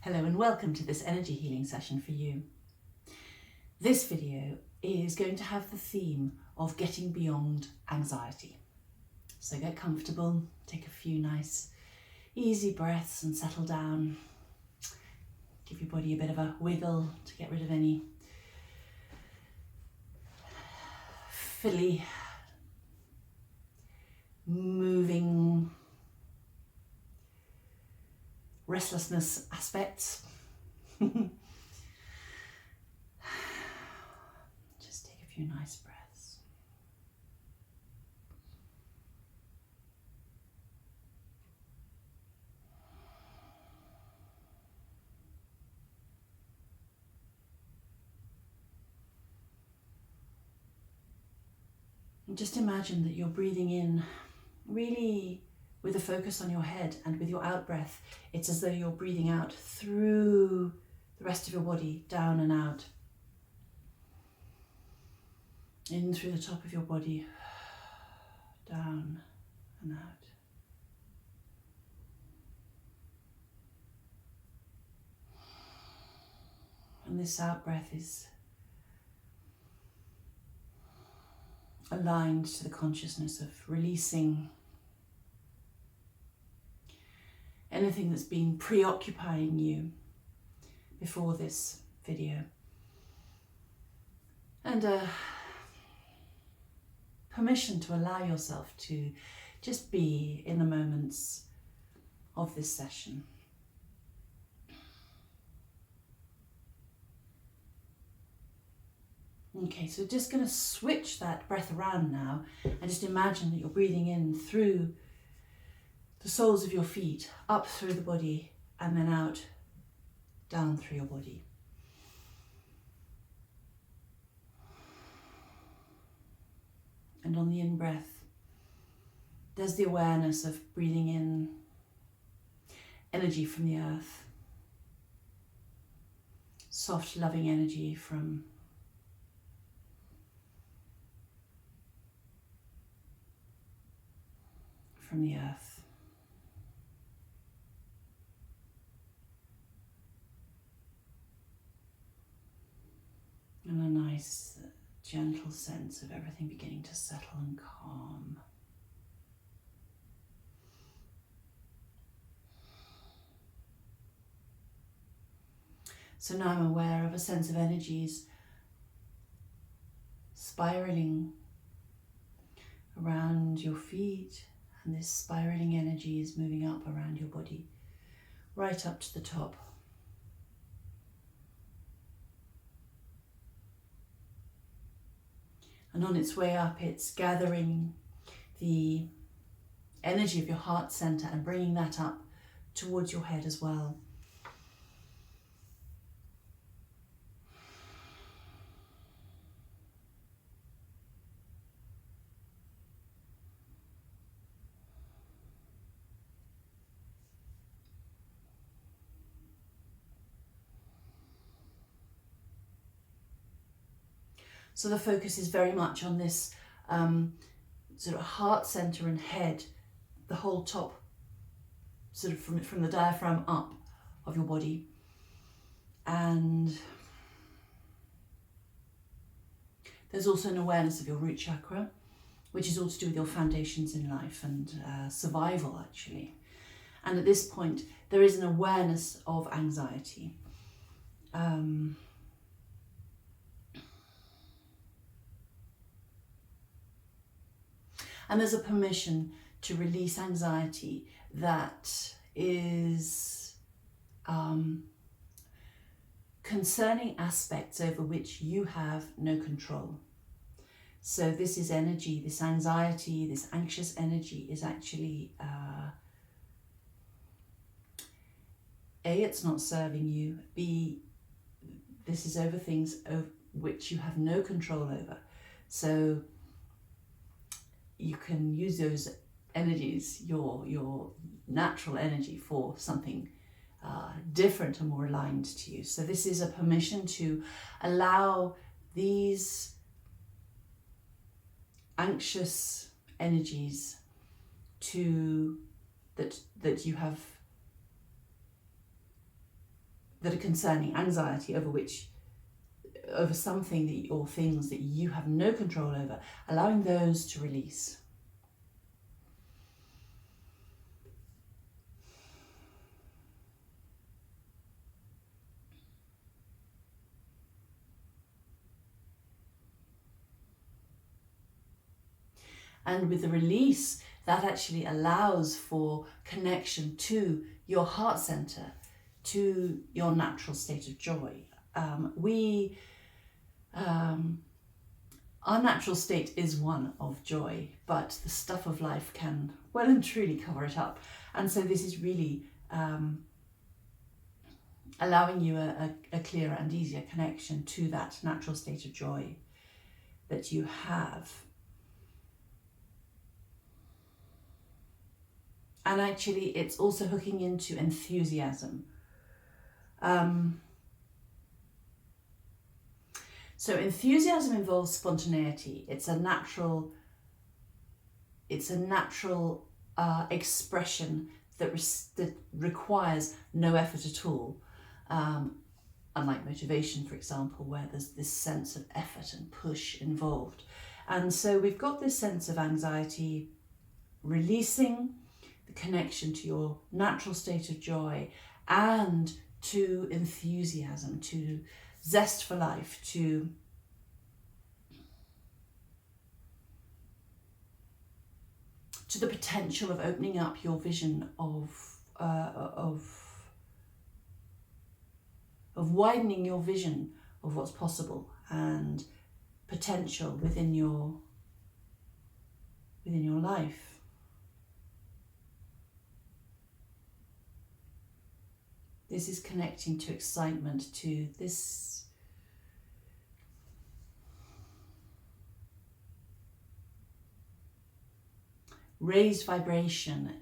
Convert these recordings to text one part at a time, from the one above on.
Hello and welcome to this energy healing session for you. This video is going to have the theme of getting beyond anxiety. So get comfortable, take a few nice easy breaths and settle down. Give your body a bit of a wiggle to get rid of any fiddly, moving restlessness aspects. Just take a few nice breaths. And just imagine that you're breathing in really with a focus on your head, and with your out breath, it's as though you're breathing out through the rest of your body, down and out. In through the top of your body, down and out. And this out breath is aligned to the consciousness of releasing anything that's been preoccupying you before this video. And permission to allow yourself to just be in the moments of this session. Okay, so just going to switch that breath around now and just imagine that you're breathing in through the soles of your feet, up through the body, and then out, down through your body. And on the in-breath, there's the awareness of breathing in energy from the earth, soft, loving energy from the earth. And a nice, gentle sense of everything beginning to settle and calm. So now I'm aware of a sense of energies spiraling around your feet, and this spiraling energy is moving up around your body, right up to the top. And on its way up, it's gathering the energy of your heart center and bringing that up towards your head as well. So the focus is very much on this sort of heart center and head, the whole top, sort of from the diaphragm up of your body. And there's also an awareness of your root chakra, which is all to do with your foundations in life and survival, actually. And at this point, there is an awareness of anxiety. And there's a permission to release anxiety that is concerning aspects over which you have no control. So this is energy, this anxiety, this anxious energy is actually, A, it's not serving you, B, this is over things of which you have no control over. So you can use those energies, your natural energy, for something different and more aligned to you. So this is a permission to allow these anxious energies that you have that are concerning, anxiety over something or things that you have no control over, allowing those to release. And with the release, that actually allows for connection to your heart center, to your natural state of joy. Our natural state is one of joy, but the stuff of life can well and truly cover it up. And so this is really allowing you a clearer and easier connection to that natural state of joy that you have. And actually, it's also hooking into enthusiasm. So enthusiasm involves spontaneity. It's a natural expression that requires no effort at all. Unlike motivation, for example, where there's this sense of effort and push involved. And so we've got this sense of anxiety releasing, the connection to your natural state of joy, and to enthusiasm, to zest for life, to the potential of opening up your vision of widening your vision of what's possible and potential within your life. This is connecting to excitement, to this raised vibration.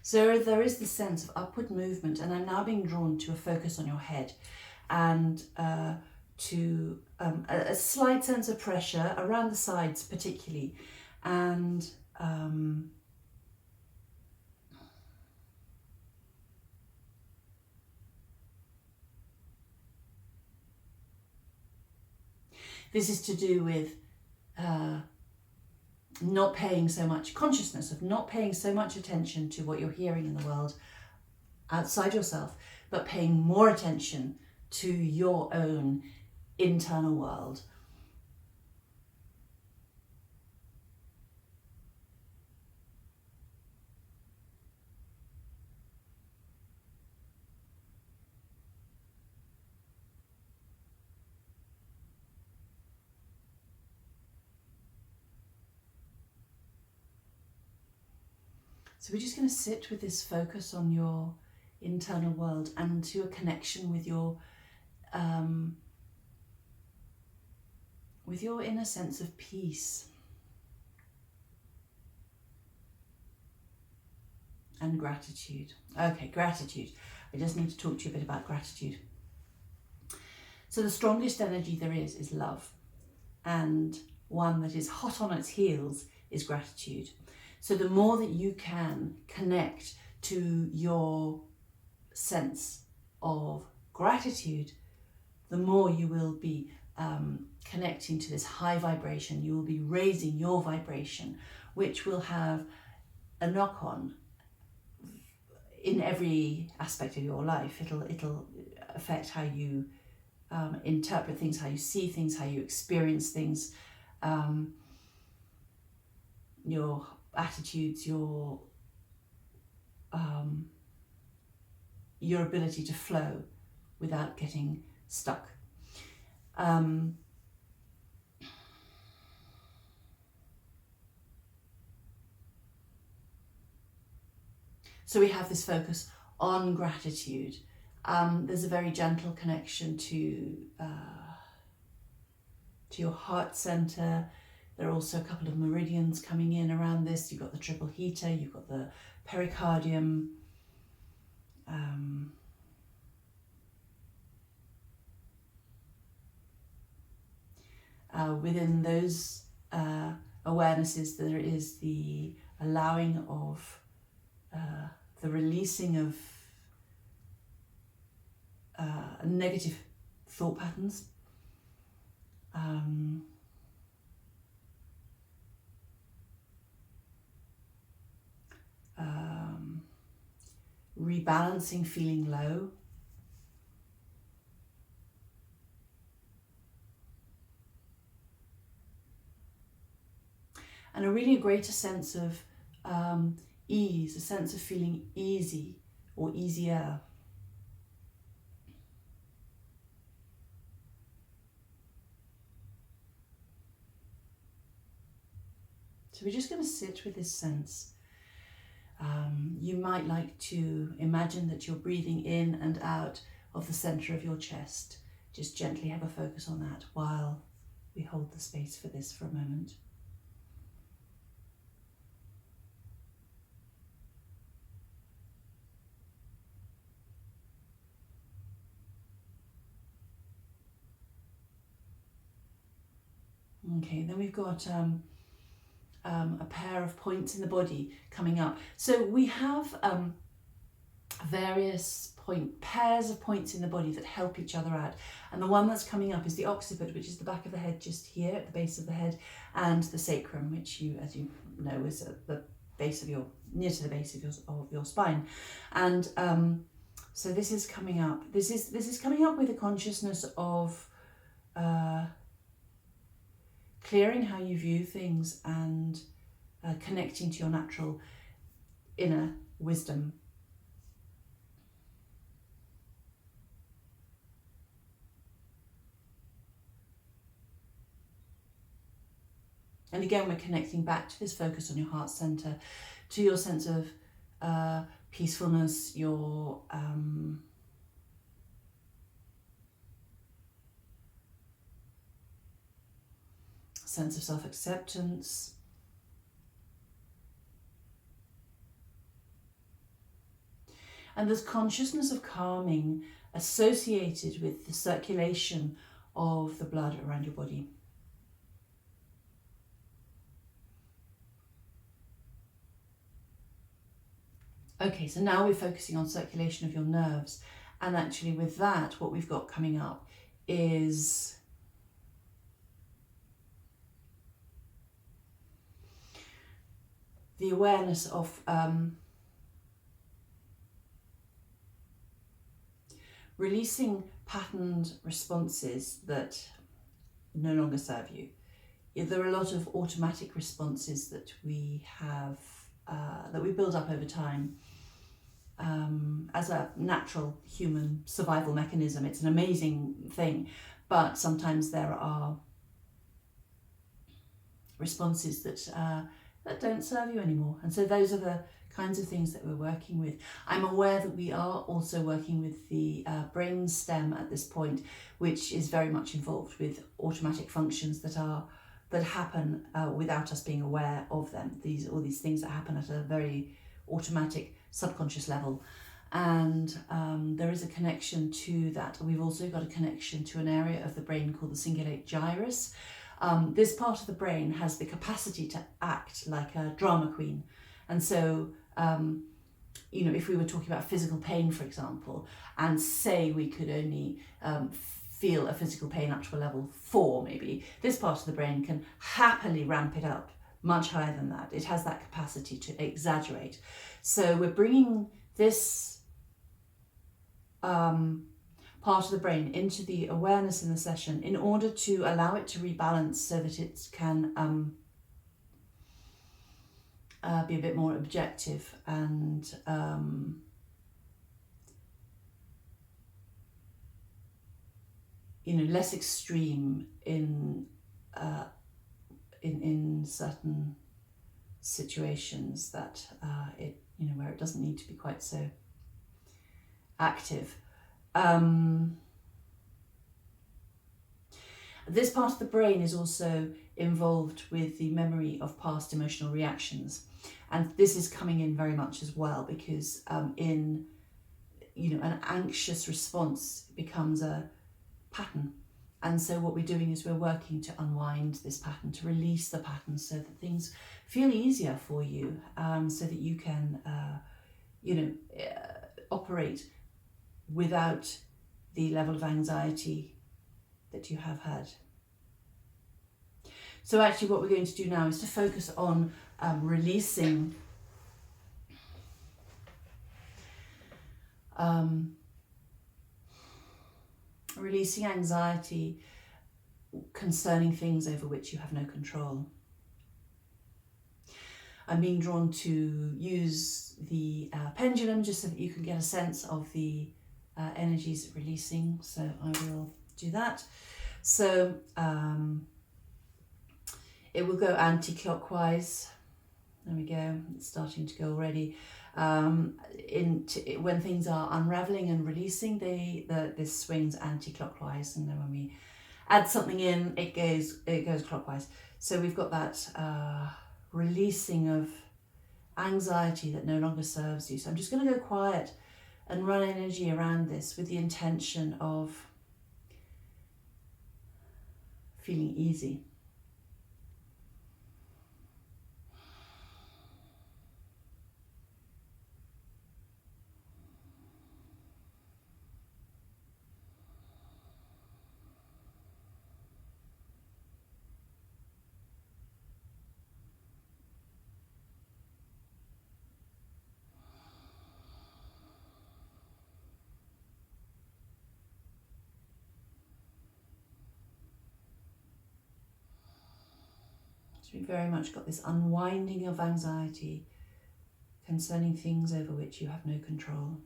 So there is this sense of upward movement, and I'm now being drawn to a focus on your head and to a slight sense of pressure around the sides particularly, and this is to do with not paying so much consciousness, of not paying so much attention to what you're hearing in the world outside yourself, but paying more attention to your own internal world. So we're just going to sit with this focus on your internal world and to a connection with your inner sense of peace and gratitude. Okay, gratitude. I just need to talk to you a bit about gratitude. So the strongest energy there is love, and one that is hot on its heels is gratitude. So the more that you can connect to your sense of gratitude, the more you will be connecting to this high vibration. You will be raising your vibration, which will have a knock-on in every aspect of your life. It'll affect how you interpret things, how you see things, how you experience things, your attitudes, your ability to flow without getting stuck. So we have this focus on gratitude. There's a very gentle connection to your heart center, There are also a couple of meridians coming in around this. You've got the triple heater, you've got the pericardium. Within those awarenesses, there is the allowing of the releasing of negative thought patterns. Rebalancing feeling low. And a really greater sense of ease, a sense of feeling easy or easier. So we're just going to sit with this sense. You might like to imagine that you're breathing in and out of the center of your chest. Just gently have a focus on that while we hold the space for this for a moment. Okay, then we've got a pair of points in the body coming up. So we have various pairs of points in the body that help each other out. And the one that's coming up is the occiput, which is the back of the head just here at the base of the head, and the sacrum, which you, as you know, is at the base of near to the base of your spine. And so this is coming up. This is coming up with a consciousness of clearing how you view things and connecting to your natural inner wisdom. And again, we're connecting back to this focus on your heart center, to your sense of peacefulness, your sense of self-acceptance. And there's consciousness of calming associated with the circulation of the blood around your body. Okay, so now we're focusing on circulation of your nerves. And actually with that, what we've got coming up is the awareness of releasing patterned responses that no longer serve you. There are a lot of automatic responses that we have, that we build up over time. As a natural human survival mechanism, it's an amazing thing, but sometimes there are responses that don't serve you anymore. And so those are the kinds of things that we're working with. I'm aware that we are also working with the brain stem at this point, which is very much involved with automatic functions that happen without us being aware of them. All these things that happen at a very automatic subconscious level. And there is a connection to that. We've also got a connection to an area of the brain called the cingulate gyrus. This part of the brain has the capacity to act like a drama queen. And so, if we were talking about physical pain, for example, and say we could only feel a physical pain up to a level 4, maybe, this part of the brain can happily ramp it up much higher than that. It has that capacity to exaggerate. So we're bringing this part of the brain into the awareness in the session in order to allow it to rebalance so that it can be a bit more objective and less extreme in certain situations that where it doesn't need to be quite so active. This part of the brain is also involved with the memory of past emotional reactions. And this is coming in very much as well, because in an anxious response becomes a pattern. And so what we're doing is we're working to unwind this pattern, to release the pattern so that things feel easier for you, so that you can, operate without the level of anxiety that you have had. So actually what we're going to do now is to focus on releasing releasing anxiety concerning things over which you have no control. I'm being drawn to use the pendulum just so that you can get a sense of the energies releasing. So I will do that. So it will go anti-clockwise. There we go, it's starting to go already. When things are unraveling and releasing, this swings anti-clockwise, and then when we add something in, it goes clockwise. So we've got that releasing of anxiety that no longer serves you. So I'm just going to go quiet and run energy around this with the intention of feeling easy. So we've very much got this unwinding of anxiety concerning things over which you have no control.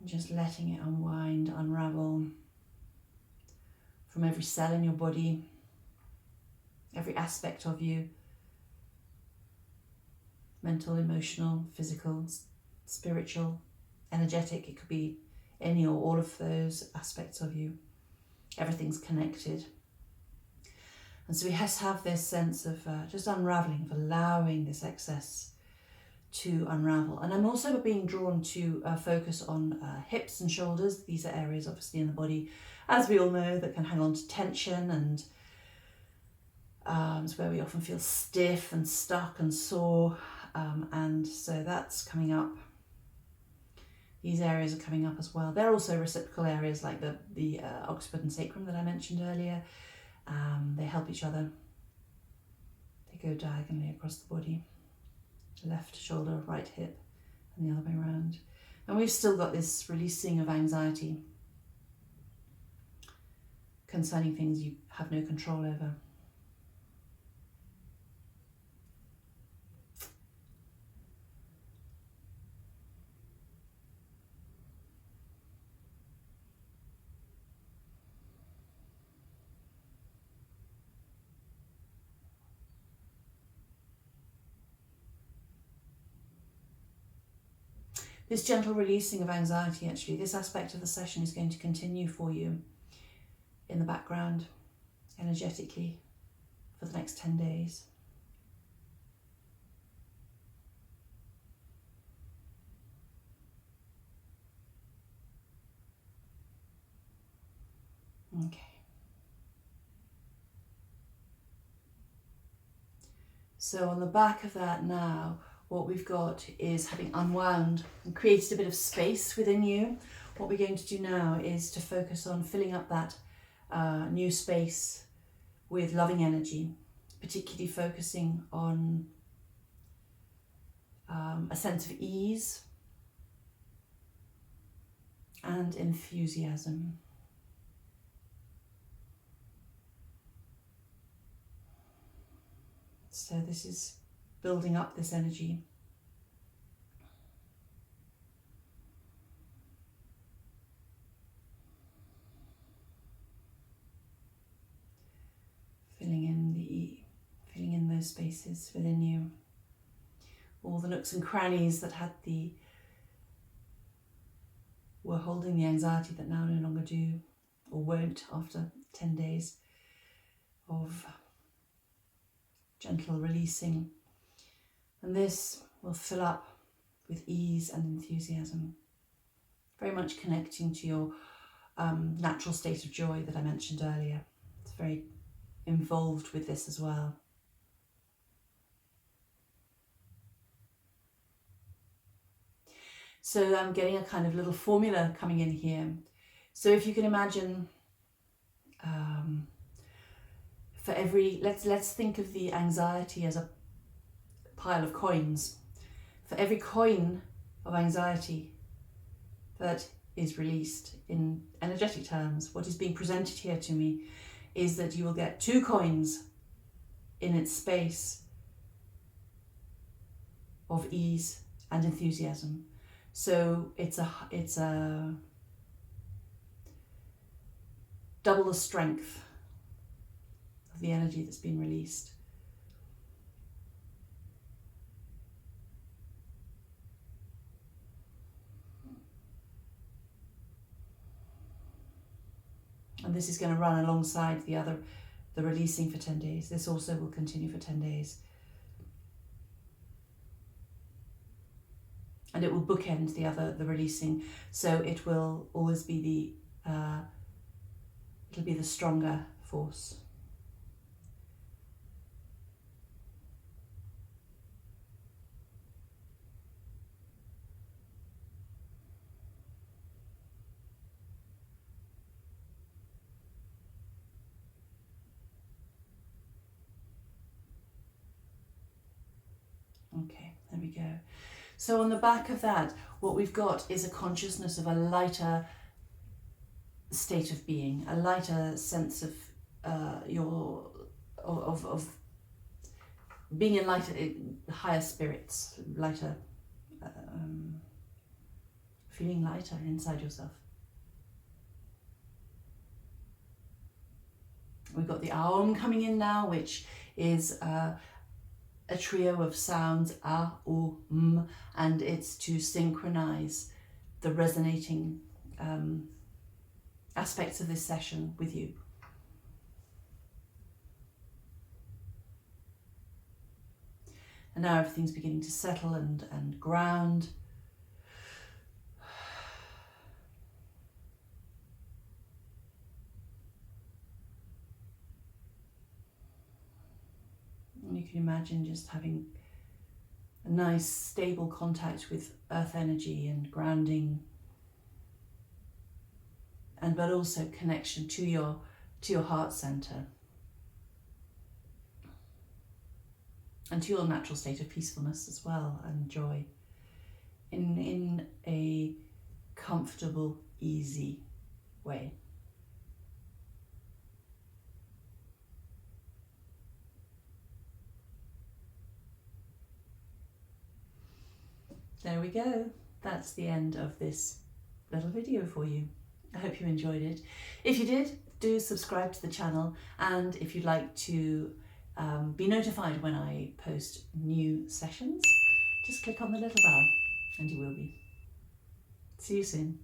And just letting it unwind, unravel from every cell in your body, every aspect of you, mental, emotional, physical, spiritual, energetic. It could be any or all of those aspects of you. Everything's connected. And so we have this sense of just unraveling, of allowing this excess to unravel. And I'm also being drawn to focus on hips and shoulders. These are areas obviously in the body, as we all know, that can hang on to tension, and it's where we often feel stiff and stuck and sore. And so that's coming up. These areas are coming up as well. They're also reciprocal areas like the occiput and sacrum that I mentioned earlier. They help each other. They go diagonally across the body. Left shoulder, right hip, and the other way around. And we've still got this releasing of anxiety concerning things you have no control over. This gentle releasing of anxiety, actually, this aspect of the session is going to continue for you in the background, energetically, for the next 10 days. Okay. So on the back of that now, what we've got is, having unwound and created a bit of space within you, what we're going to do now is to focus on filling up that new space with loving energy, particularly focusing on a sense of ease and enthusiasm. So this is building up this energy. Filling in those spaces within you. All the nooks and crannies that were holding the anxiety that now no longer do, or won't after 10 days. of gentle releasing. And this will fill up with ease and enthusiasm, very much connecting to your natural state of joy that I mentioned earlier. It's very involved with this as well. So I'm getting a kind of little formula coming in here. So if you can imagine, for every, let's think of the anxiety as a pile of coins. For every coin of anxiety that is released in energetic terms, what is being presented here to me is that you will get 2 coins in its space of ease and enthusiasm. So it's a double the strength of the energy that's been released. And this is going to run alongside the releasing for 10 days. This also will continue for 10 days. And it will bookend the releasing. So it will always be it'll be the stronger force. Okay, there we go. So on the back of that, what we've got is a consciousness of a lighter state of being, a lighter sense of of being in higher spirits, lighter, feeling lighter inside yourself. We've got the Aum coming in now, which is a trio of sounds, A, U, M, and it's to synchronize the resonating aspects of this session with you. And now everything's beginning to settle and ground. And you can imagine just having a nice stable contact with earth energy and grounding, but also connection to your heart center and to your natural state of peacefulness as well, and joy in a comfortable, easy way. There we go. That's the end of this little video for you. I hope you enjoyed it. If you did, do subscribe to the channel, and if you'd like to be notified when I post new sessions, just click on the little bell and you will be. See you soon.